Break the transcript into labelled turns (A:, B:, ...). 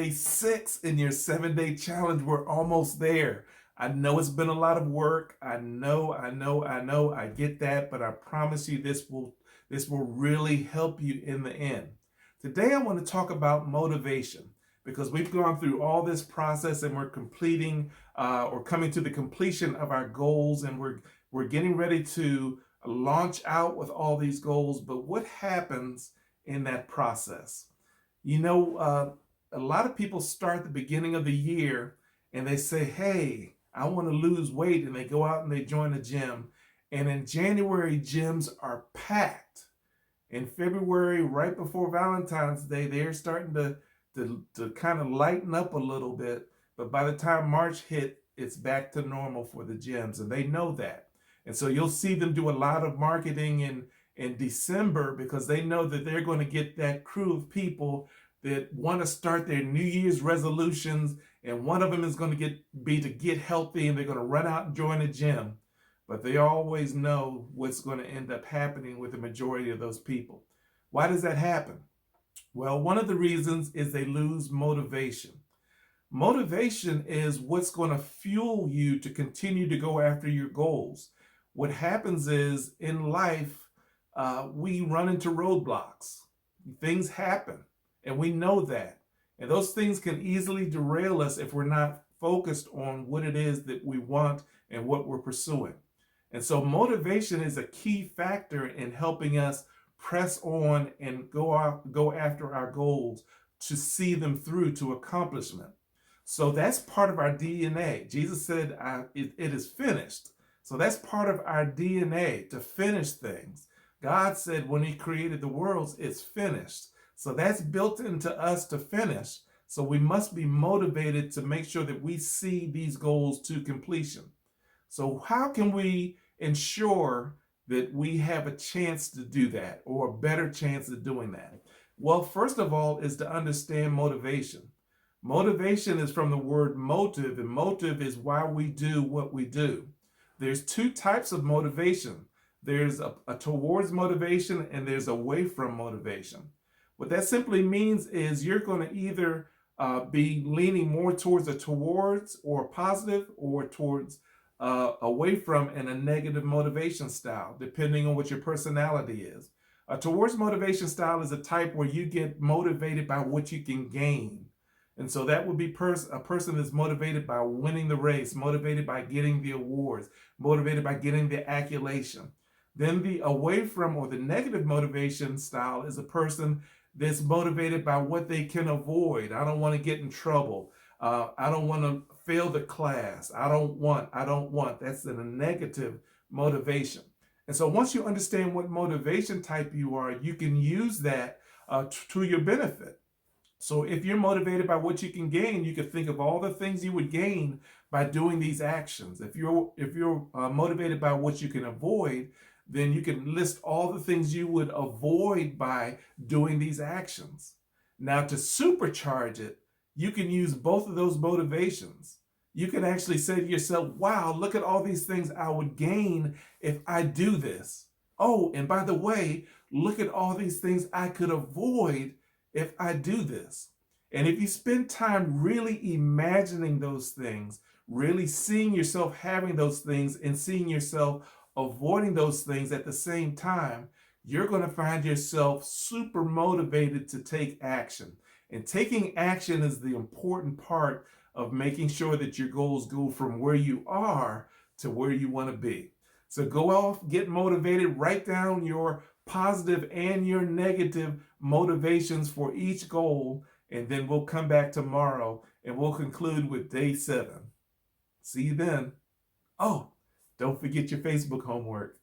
A: day 6 in your 7-day challenge. We're almost there. I know it's been a lot of work. I know. I get that, but I promise you this will really help you in the end. Today I want to talk about motivation because we've gone through all this process and we're completing or coming to the completion of our goals, and we're getting ready to launch out with all these goals. But what happens in that process? A lot of people start the beginning of the year and they say, hey, I want to lose weight, and they go out and they join a gym. And in January, gyms are packed. In February, right before Valentine's Day, they're starting to kind of lighten up a little bit. But by the time March hit, it's back to normal for the gyms, and they know that. And so you'll see them do a lot of marketing in December because they know that they're going to get that crew of people that want to start their New Year's resolutions, and one of them is going to be to get healthy, and they're going to run out and join a gym. But they always know what's going to end up happening with the majority of those people. Why does that happen? Well, one of the reasons is they lose motivation. Motivation is what's going to fuel you to continue to go after your goals. What happens is in life, we run into roadblocks. Things happen, and we know that. And those things can easily derail us if we're not focused on what it is that we want and what we're pursuing. And so motivation is a key factor in helping us press on and go after our goals to see them through to accomplishment. So that's part of our DNA. Jesus said, it is finished. So that's part of our DNA, to finish things. God said when he created the worlds, it's finished. So that's built into us to finish. So we must be motivated to make sure that we see these goals to completion. So how can we ensure that we have a chance to do that, or a better chance of doing that? Well, first of all is to understand motivation. Motivation is from the word motive, and motive is why we do what we do. There's two types of motivation. There's a towards motivation, and there's away from motivation. What that simply means is you're going to either be leaning more towards a towards or a positive, or towards away from in a negative motivation style, depending on what your personality is. A towards motivation style is a type where you get motivated by what you can gain. And so that would be a person that's motivated by winning the race, motivated by getting the awards, motivated by getting the adulation. Then the away from, or the negative motivation style, is a person that's motivated by what they can avoid. I don't want to get in trouble. I don't want to fail the class. I don't want. That's a negative motivation. And so once you understand what motivation type you are, you can use that to your benefit. So if you're motivated by what you can gain, you can think of all the things you would gain by doing these actions. If you're motivated by what you can avoid, then you can list all the things you would avoid by doing these actions. Now, to supercharge it, you can use both of those motivations. You can actually say to yourself, wow, look at all these things I would gain if I do this. Oh, and by the way, look at all these things I could avoid if I do this. And if you spend time really imagining those things, really seeing yourself having those things, and seeing yourself avoiding those things at the same time, you're going to find yourself super motivated to take action. And taking action is the important part of making sure that your goals go from where you are to where you want to be. So go off, get motivated, write down your positive and your negative motivations for each goal, and then we'll come back tomorrow and we'll conclude with day 7. See you then. Oh, don't forget your Facebook homework.